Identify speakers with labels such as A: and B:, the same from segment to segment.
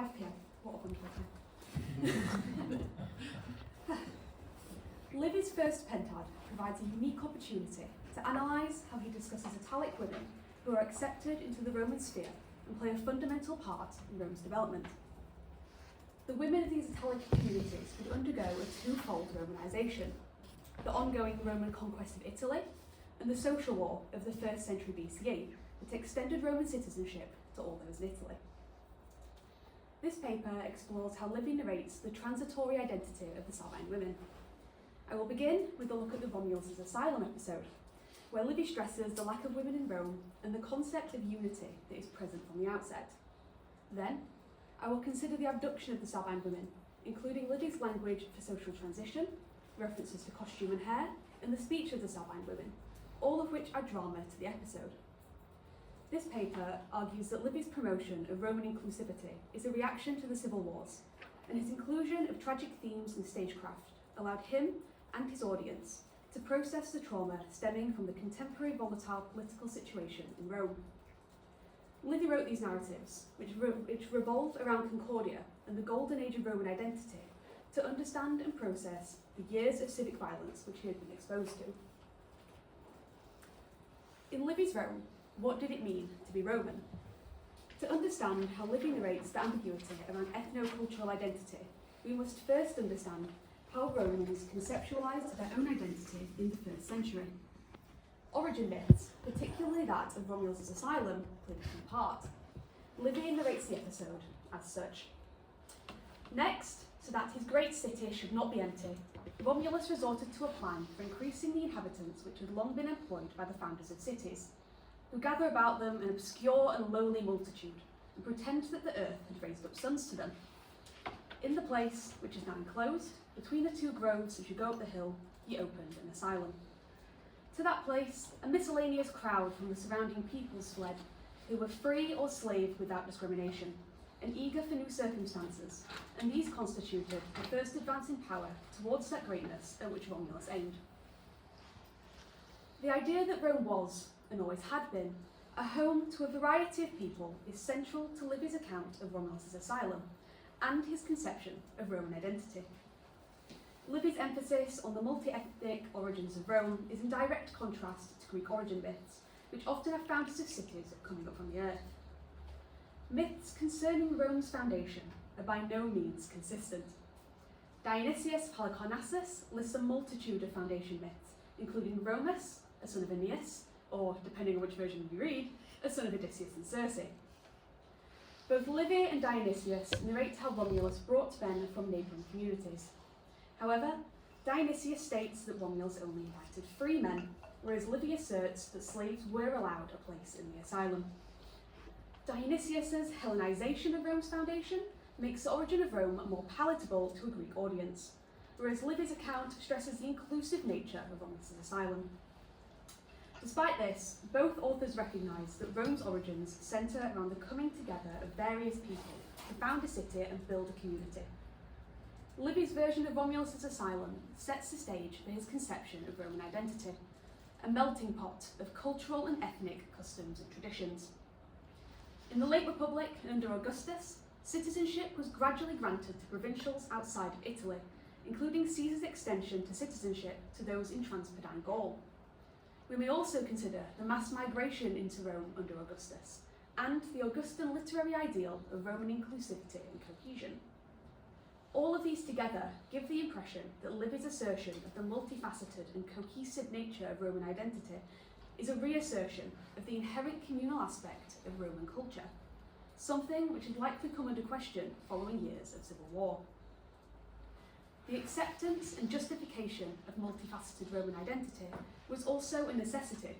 A: 5 p.m. What a wonderful time. Livy's first pentad provides a unique opportunity to analyse how he discusses Italic women who are accepted into the Roman sphere and play a fundamental part in Rome's development. The women of these Italic communities would undergo a twofold Romanisation: the ongoing Roman conquest of Italy and the social war of the 1st century BCE that extended Roman citizenship to all those in Italy. This paper explores how Livy narrates the transitory identity of the Sabine women. I will begin with a look at the Romulus' asylum episode, where Livy stresses the lack of women in Rome and the concept of unity that is present from the outset. Then, I will consider the abduction of the Sabine women, including Livy's language for social transition, references to costume and hair, and the speech of the Sabine women, all of which add drama to the episode. This paper argues that Livy's promotion of Roman inclusivity is a reaction to the civil wars, and his inclusion of tragic themes and stagecraft allowed him and his audience to process the trauma stemming from the contemporary volatile political situation in Rome. Livy wrote these narratives, which revolve around Concordia and the golden age of Roman identity, to understand and process the years of civic violence which he had been exposed to. In Livy's Rome, what did it mean to be Roman? To understand how Livy narrates the ambiguity around ethno-cultural identity, we must first understand how Romans conceptualised their own identity in the 1st century. Origin myths, particularly that of Romulus' asylum, played a key part. Livy narrates the episode as such. Next, so that his great city should not be empty, Romulus resorted to a plan for increasing the inhabitants which had long been employed by the founders of cities, who gather about them an obscure and lowly multitude, and pretend that the earth had raised up sons to them. In the place, which is now enclosed, between the 2 groves as you go up the hill, he opened an asylum. To that place, a miscellaneous crowd from the surrounding peoples fled, who were free or slave without discrimination, and eager for new circumstances, and these constituted the first advance in power towards that greatness at which Romulus aimed. The idea that Rome was, and always had been, a home to a variety of people is central to Livy's account of Romulus' asylum and his conception of Roman identity. Livy's emphasis on the multi-ethnic origins of Rome is in direct contrast to Greek origin myths, which often have founders of cities coming up from the earth. Myths concerning Rome's foundation are by no means consistent. Dionysius Halicarnassus lists a multitude of foundation myths, including Romus, a son of Aeneas, or, depending on which version you read, a son of Odysseus and Circe. Both Livy and Dionysius narrate how Romulus brought men from neighbouring communities. However, Dionysius states that Romulus only invited free men, whereas Livy asserts that slaves were allowed a place in the asylum. Dionysius' Hellenization of Rome's foundation makes the origin of Rome more palatable to a Greek audience, whereas Livy's account stresses the inclusive nature of Romulus' asylum. Despite this, both authors recognise that Rome's origins centre around the coming together of various people to found a city and build a community. Livy's version of Romulus' asylum sets the stage for his conception of Roman identity, a melting pot of cultural and ethnic customs and traditions. In the late Republic and under Augustus, citizenship was gradually granted to provincials outside of Italy, including Caesar's extension to citizenship to those in Transpodine Gaul. We may also consider the mass migration into Rome under Augustus, and the Augustan literary ideal of Roman inclusivity and cohesion. All of these together give the impression that Livy's assertion of the multifaceted and cohesive nature of Roman identity is a reassertion of the inherent communal aspect of Roman culture, something which had likely come under question following years of civil war. The acceptance and justification of multifaceted Roman identity was also a necessity,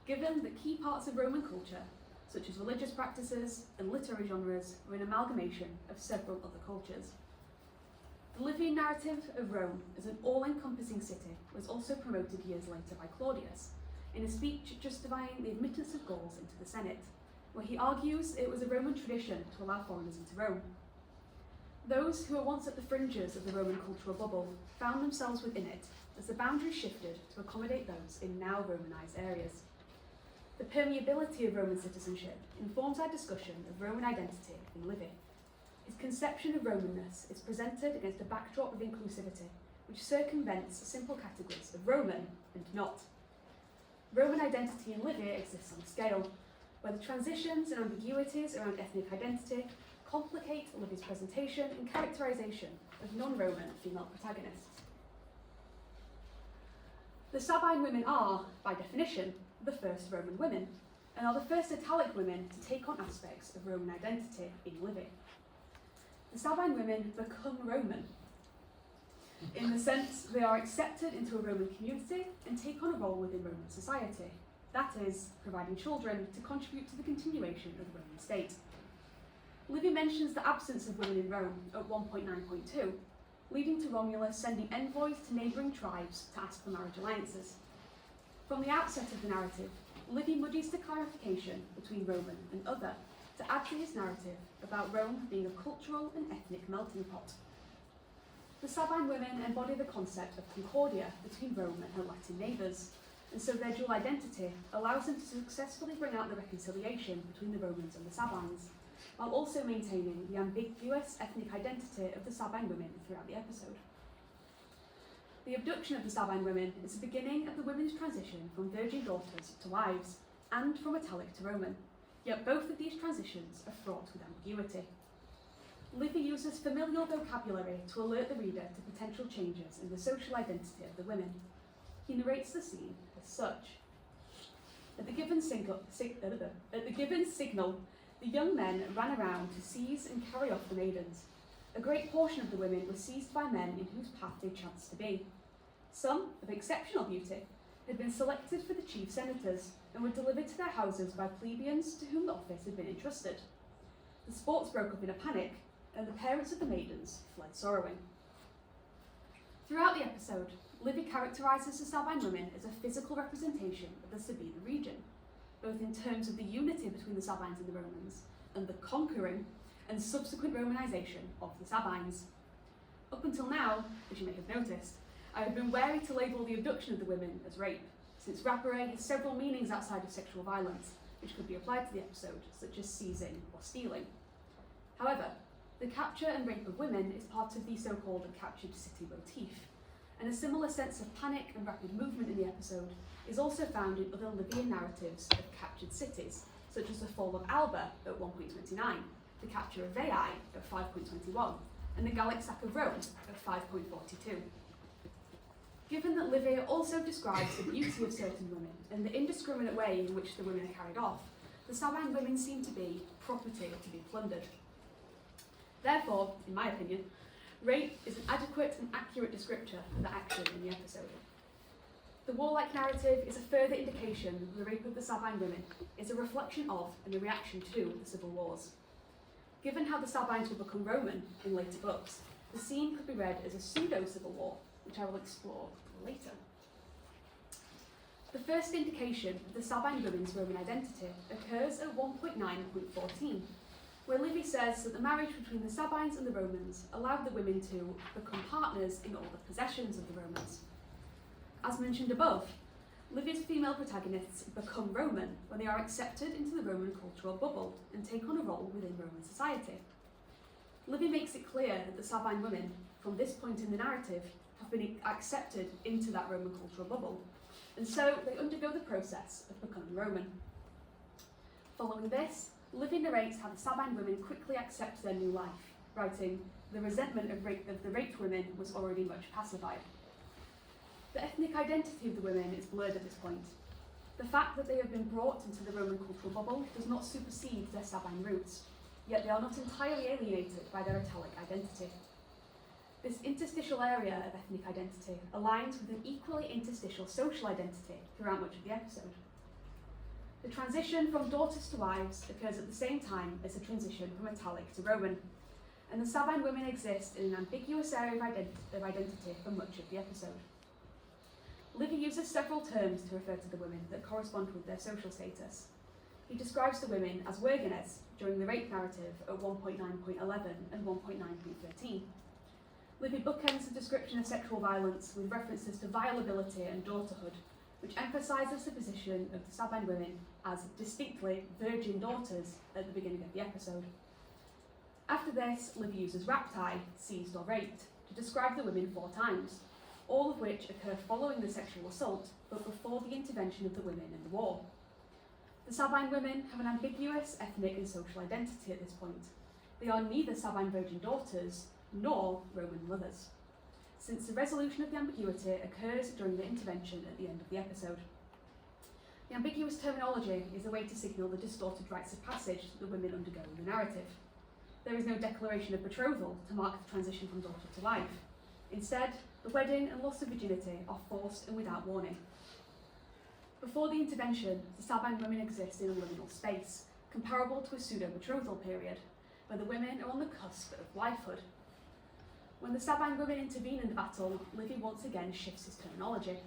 A: given that key parts of Roman culture, such as religious practices and literary genres, were an amalgamation of several other cultures. The Livy narrative of Rome as an all-encompassing city was also promoted years later by Claudius, in a speech justifying the admittance of Gauls into the Senate, where he argues it was a Roman tradition to allow foreigners into Rome. Those who were once at the fringes of the Roman cultural bubble found themselves within it as the boundaries shifted to accommodate those in now Romanised areas. The permeability of Roman citizenship informs our discussion of Roman identity in Livy. his conception of Romanness is presented against a backdrop of inclusivity, which circumvents simple categories of Roman and not. Roman identity in Livy exists on a scale, where the transitions and ambiguities around ethnic identity complicate Livy's presentation and characterisation of non-Roman female protagonists. The Sabine women are, by definition, the first Roman women, and are the first Italic women to take on aspects of Roman identity in Livy. The Sabine women become Roman, in the sense they are accepted into a Roman community and take on a role within Roman society, that is, providing children to contribute to the continuation of the Roman state. Livy mentions the absence of women in Rome at 1.9.2, leading to Romulus sending envoys to neighbouring tribes to ask for marriage alliances. From the outset of the narrative, Livy muddies the clarification between Roman and other to add to his narrative about Rome being a cultural and ethnic melting pot. The Sabine women embody the concept of concordia between Rome and her Latin neighbours, and so their dual identity allows them to successfully bring out the reconciliation between the Romans and the Sabines, while also maintaining the ambiguous ethnic identity of the Sabine women throughout the episode. The abduction of the Sabine women is the beginning of the women's transition from virgin daughters to wives, and from Italic to Roman, yet both of these transitions are fraught with ambiguity. Livy uses familial vocabulary to alert the reader to potential changes in the social identity of the women. He narrates the scene as such. At the given signal, the young men ran around to seize and carry off the maidens. A great portion of the women were seized by men in whose path they chanced to be. Some, of exceptional beauty, had been selected for the chief senators and were delivered to their houses by plebeians to whom the office had been entrusted. The sports broke up in a panic, and the parents of the maidens fled sorrowing. Throughout the episode, Livy characterises the Sabine women as a physical representation of the Sabine region, both in terms of the unity between the Sabines and the Romans, and the conquering and subsequent Romanisation of the Sabines. Up until now, as you may have noticed, I have been wary to label the abduction of the women as rape, since rapere has several meanings outside of sexual violence, which could be applied to the episode, such as seizing or stealing. However, the capture and rape of women is part of the so-called captured city motif, and a similar sense of panic and rapid movement in the episode is also found in other Livyan narratives of captured cities, such as the fall of Alba at 1.29, the capture of Veii at 5.21, and the Gallic sack of Rome at 5.42. Given that Livy also describes the beauty of certain women and the indiscriminate way in which the women are carried off, the Sabine women seem to be property to be plundered. Therefore, in my opinion, rape is an adequate and accurate descriptor of the action in the episode. The warlike narrative is a further indication that the rape of the Sabine women is a reflection of and a reaction to the civil wars. Given how the Sabines will become Roman in later books, the scene could be read as a pseudo-civil war, which I will explore later. The first indication of the Sabine women's Roman identity occurs at 1.9.14, where Livy says that the marriage between the Sabines and the Romans allowed the women to become partners in all the possessions of the Romans. As mentioned above, Livy's female protagonists become Roman when they are accepted into the Roman cultural bubble and take on a role within Roman society. Livy makes it clear that the Sabine women, from this point in the narrative, have been accepted into that Roman cultural bubble, and so they undergo the process of becoming Roman. Following this, Livy narrates how the Sabine women quickly accept their new life, writing, "The resentment of the raped women was already much pacified." The ethnic identity of the women is blurred at this point. The fact that they have been brought into the Roman cultural bubble does not supersede their Sabine roots, yet they are not entirely alienated by their Italic identity. This interstitial area of ethnic identity aligns with an equally interstitial social identity throughout much of the episode. The transition from daughters to wives occurs at the same time as the transition from Italic to Roman, and the Sabine women exist in an ambiguous area of identity for much of the episode. Livy uses several terms to refer to the women that correspond with their social status. He describes the women as virgines during the rape narrative at 1.9.11 and 1.9.13. Livy bookends the description of sexual violence with references to violability and daughterhood, which emphasises the position of the Sabine women as distinctly virgin daughters at the beginning of the episode. After this, Livy uses rapti, seized or raped, to describe the women 4 times, all of which occur following the sexual assault, but before the intervention of the women in the war. The Sabine women have an ambiguous ethnic and social identity at this point. They are neither Sabine virgin daughters nor Roman mothers, since the resolution of the ambiguity occurs during the intervention at the end of the episode. The ambiguous terminology is a way to signal the distorted rites of passage that the women undergo in the narrative. There is no declaration of betrothal to mark the transition from daughter to wife. Instead, the wedding and loss of virginity are forced and without warning. Before the intervention, the Sabine women exist in a liminal space, comparable to a pseudo-betrothal period, where the women are on the cusp of wifehood. When the Sabine women intervene in the battle, Livy once again shifts his terminology.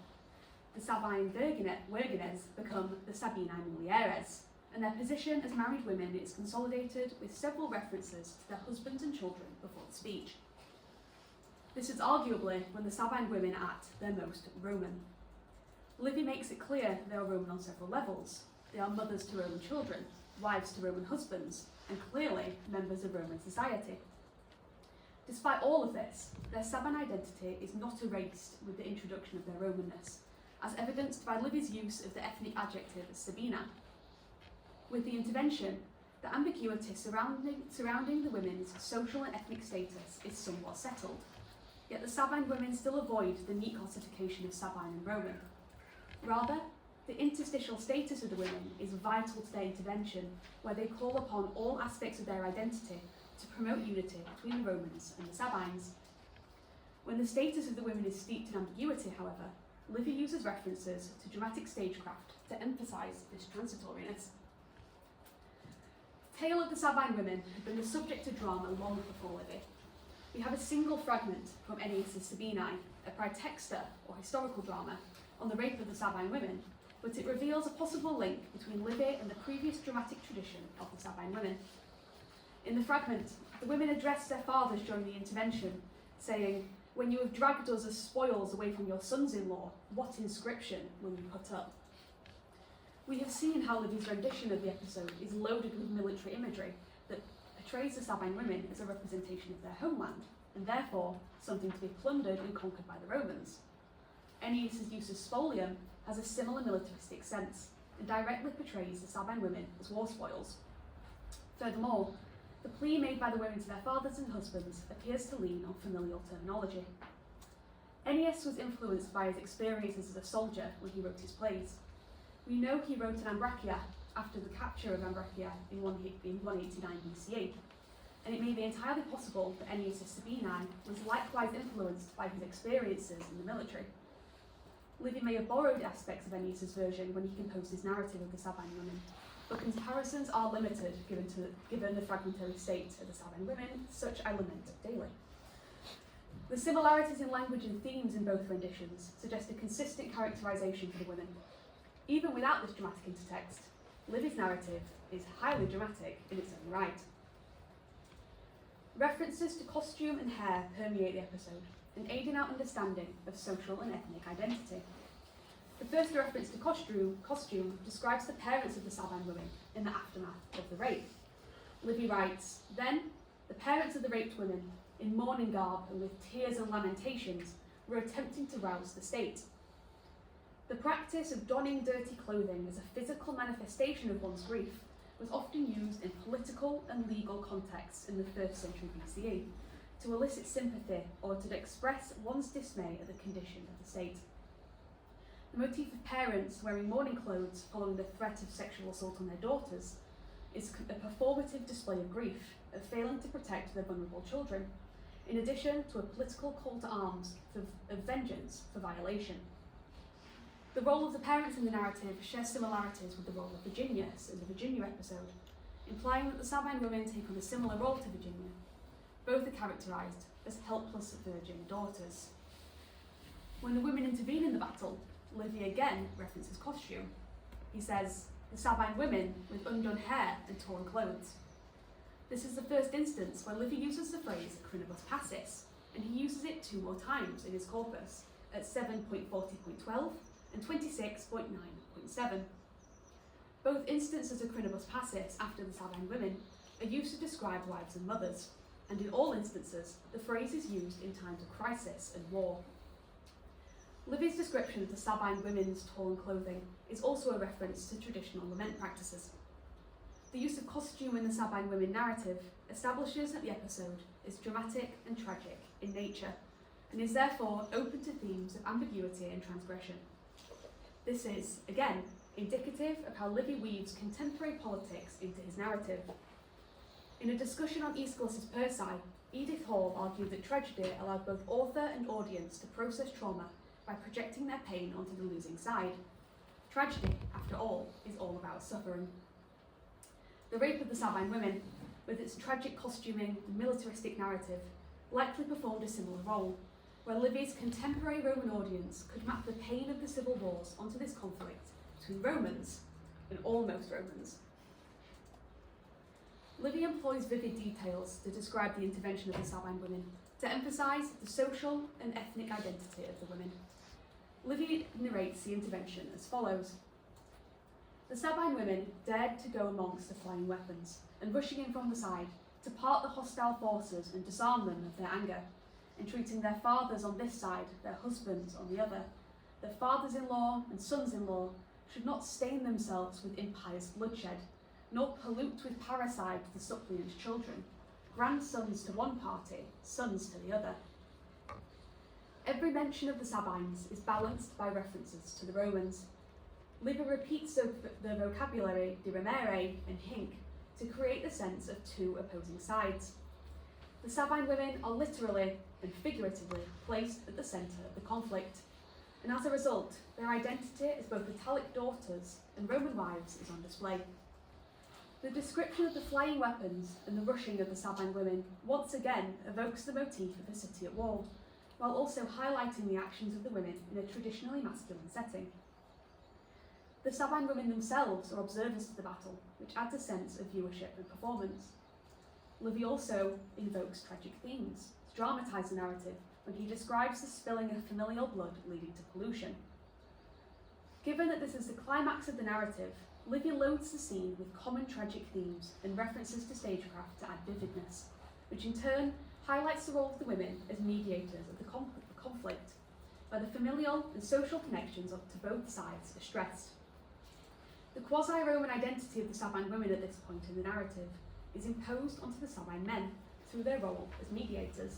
A: The Sabine virgines become the Sabinae mulieres, and their position as married women is consolidated with several references to their husbands and children before the speech. This is arguably when the Sabine women are at their most Roman. Livy makes it clear they are Roman on several levels. They are mothers to Roman children, wives to Roman husbands, and clearly members of Roman society. Despite all of this, their Sabine identity is not erased with the introduction of their Romanness, as evidenced by Livy's use of the ethnic adjective Sabina. With the intervention, the ambiguity surrounding the women's social and ethnic status is somewhat settled, yet the Sabine women still avoid the neat classification of Sabine and Roman. Rather, the interstitial status of the women is vital to their intervention, where they call upon all aspects of their identity to promote unity between the Romans and the Sabines. When the status of the women is steeped in ambiguity, however, Livy uses references to dramatic stagecraft to emphasise this transitoriness. The tale of the Sabine women had been the subject of drama long before Livy. We have a single fragment from Ennius's Sabine, a Projector, or historical drama, on the rape of the Sabine women, but it reveals a possible link between Livy and the previous dramatic tradition of the Sabine women. In the fragment, the women address their fathers during the intervention, saying, "When you have dragged us as spoils away from your sons-in-law, what inscription will you put up?" We have seen how Livy's rendition of the episode is loaded with military imagery that portrays the Sabine women as a representation of their homeland, and therefore something to be plundered and conquered by the Romans. Ennius's use of spolium has a similar militaristic sense, and directly portrays the Sabine women as war spoils. Furthermore, the plea made by the women to their fathers and husbands appears to lean on familial terminology. Ennius was influenced by his experiences as a soldier when he wrote his plays. We know he wrote an Ambracia after the capture of Ambracia in 189 BCE, and it may be entirely possible that Ennius's Sabine was likewise influenced by his experiences in the military. Livy may have borrowed aspects of Ennius's version when he composed his narrative of the Sabine women, but comparisons are limited given the fragmentary state of the Sabine women, such I lament daily. The similarities in language and themes in both renditions suggest a consistent characterisation for the women. Even without this dramatic intertext, Livy's narrative is highly dramatic in its own right. References to costume and hair permeate the episode and aid in our understanding of social and ethnic identity. The first reference to costume describes the parents of the Sabine women in the aftermath of the rape. Livy writes, "Then, the parents of the raped women, in mourning garb and with tears and lamentations, were attempting to rouse the state." The practice of donning dirty clothing as a physical manifestation of one's grief was often used in political and legal contexts in the 1st century BCE to elicit sympathy or to express one's dismay at the condition of the state. The motif of parents wearing mourning clothes following the threat of sexual assault on their daughters is a performative display of grief at failing to protect their vulnerable children, in addition to a political call to arms of vengeance for violation. The role of the parents in the narrative shares similarities with the role of Virginius in the Virginia episode, implying that the Sabine women take on a similar role to Virginia. Both are characterised as helpless virgin daughters. When the women intervene in the battle, Livy again references costume. He says, "The Sabine women with undone hair and torn clothes." This is the first instance where Livy uses the phrase crinibus passis, and he uses it 2 more times in his corpus, at 7.40.12 and 26.9.7. Both instances of crinibus passis after the Sabine women are used to describe wives and mothers, and in all instances, the phrase is used in times of crisis and war. Livy's description of the Sabine women's torn clothing is also a reference to traditional lament practices. The use of costume in the Sabine women narrative establishes that the episode is dramatic and tragic in nature, and is therefore open to themes of ambiguity and transgression. This is, again, indicative of how Livy weaves contemporary politics into his narrative. In a discussion on Aeschylus's Persae, Edith Hall argued that tragedy allowed both author and audience to process trauma by projecting their pain onto the losing side. Tragedy, after all, is all about suffering. The Rape of the Sabine Women, with its tragic costuming and militaristic narrative, likely performed a similar role, where Livy's contemporary Roman audience could map the pain of the civil wars onto this conflict between Romans and almost Romans. Livy employs vivid details to describe the intervention of the Sabine women, to emphasise the social and ethnic identity of the women. Livy narrates the intervention as follows. The Sabine women dared to go amongst the flying weapons, and rushing in from the side, to part the hostile forces and disarm them of their anger, entreating their fathers on this side, their husbands on the other. Their fathers-in-law and sons-in-law should not stain themselves with impious bloodshed, nor pollute with parricide the suppliant children, grandsons to one party, sons to the other. Every mention of the Sabines is balanced by references to the Romans. Livy repeats the vocabulary de remere and hinc to create the sense of two opposing sides. The Sabine women are literally and figuratively placed at the centre of the conflict, and as a result, their identity as both Italic daughters and Roman wives is on display. The description of the flying weapons and the rushing of the Sabine women once again evokes the motif of a city at war, while also highlighting the actions of the women in a traditionally masculine setting. The Sabine women themselves are observers of the battle, which adds a sense of viewership and performance. Livy also invokes tragic themes to dramatise the narrative when he describes the spilling of familial blood leading to pollution. Given that this is the climax of the narrative, Livy loads the scene with common tragic themes and references to stagecraft to add vividness, which in turn highlights the role of the women as mediators of the conflict, where the familial and social connections to both sides are stressed. The quasi-Roman identity of the Sabine women at this point in the narrative is imposed onto the Sabine men through their role as mediators.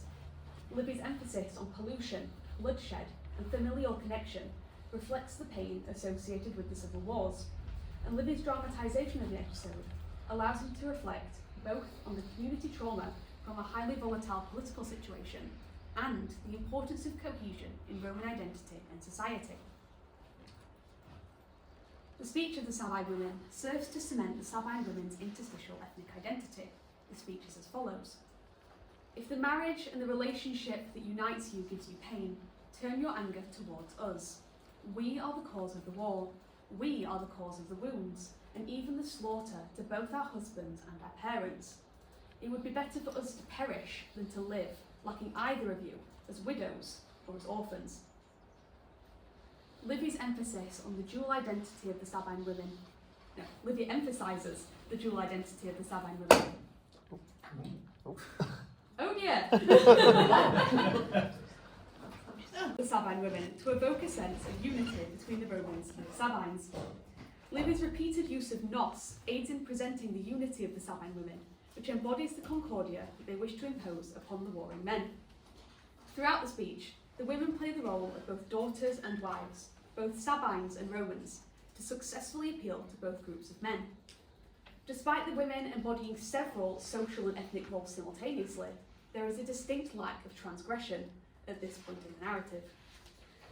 A: Livy's emphasis on pollution, bloodshed, and familial connection reflects the pain associated with the civil wars, and Livy's dramatisation of the episode allows him to reflect both on the community trauma from a highly volatile political situation and the importance of cohesion in Roman identity and society. The speech of the Sabine women serves to cement the Sabine women's interstitial ethnic identity. The speech is as follows. If the marriage and the relationship that unites you gives you pain, turn your anger towards us. We are the cause of the war. We are the cause of the wounds, and even the slaughter to both our husbands and our parents. It would be better for us to perish than to live, lacking either of you, as widows or as orphans. Livy's emphasis on the dual identity of the Sabine women. No, Livy emphasises the dual identity of the Sabine women. Oh dear! The Sabine women to evoke a sense of unity between the Romans and the Sabines. Livy's repeated use of nos aids in presenting the unity of the Sabine women, which embodies the concordia that they wish to impose upon the warring men. Throughout the speech, the women play the role of both daughters and wives, both Sabines and Romans, to successfully appeal to both groups of men. Despite the women embodying several social and ethnic roles simultaneously, there is a distinct lack of transgression at this point in the narrative.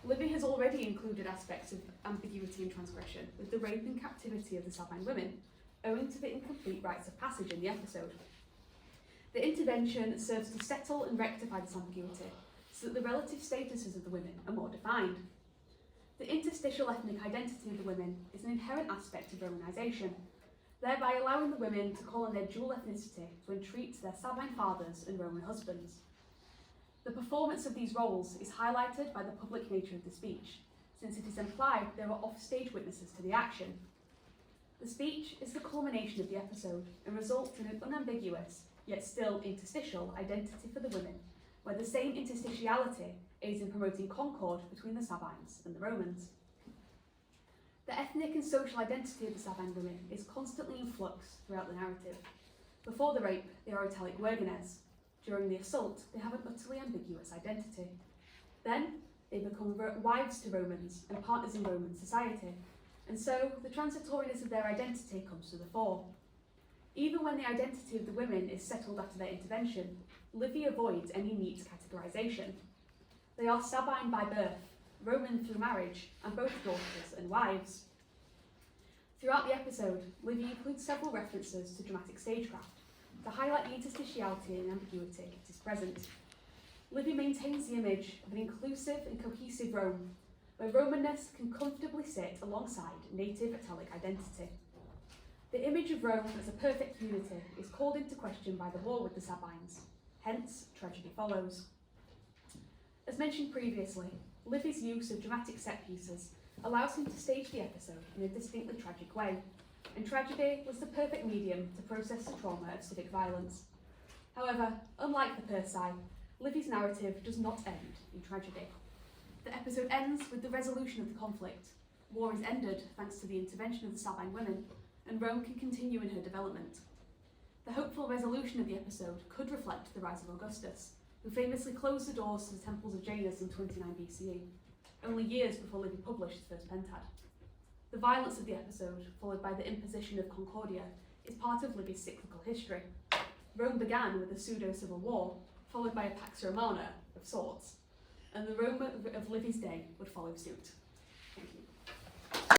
A: Livy has already included aspects of ambiguity and transgression with the rape and captivity of the Sabine women, owing to the incomplete rites of passage in the episode. The intervention serves to settle and rectify this ambiguity so that the relative statuses of the women are more defined. The interstitial ethnic identity of the women is an inherent aspect of Romanisation, thereby allowing the women to call on their dual ethnicity to entreat their Sabine fathers and Roman husbands. The performance of these roles is highlighted by the public nature of the speech, since it is implied there are off-stage witnesses to the action. The speech is the culmination of the episode and results in an unambiguous, yet still interstitial, identity for the women, where the same interstitiality aids in promoting concord between the Sabines and the Romans. The ethnic and social identity of the Sabine women is constantly in flux throughout the narrative. Before the rape, they are italic virgines. During the assault, they have an utterly ambiguous identity. Then, they become wives to Romans and partners in Roman society, and so the transitoriness of their identity comes to the fore. Even when the identity of the women is settled after their intervention, Livy avoids any neat categorisation. They are Sabine by birth, Roman through marriage, and both daughters and wives. Throughout the episode, Livy includes several references to dramatic stagecraft to highlight the interstitiality and ambiguity that is present. Livy maintains the image of an inclusive and cohesive Rome, where Romanness can comfortably sit alongside native Italic identity. The image of Rome as a perfect unity is called into question by the war with the Sabines, hence tragedy follows. As mentioned previously, Livy's use of dramatic set pieces allows him to stage the episode in a distinctly tragic way, and tragedy was the perfect medium to process the trauma of civic violence. However, unlike the Persae, Livy's narrative does not end in tragedy. The episode ends with the resolution of the conflict. War is ended thanks to the intervention of the Sabine women, and Rome can continue in her development. The hopeful resolution of the episode could reflect the rise of Augustus, who famously closed the doors to the temples of Janus in 29 BCE, only years before Livy published his first pentad. The violence of the episode, followed by the imposition of Concordia, is part of Livy's cyclical history. Rome began with a pseudo-civil war, followed by a Pax Romana of sorts, and the Rome of Livy's day would follow suit.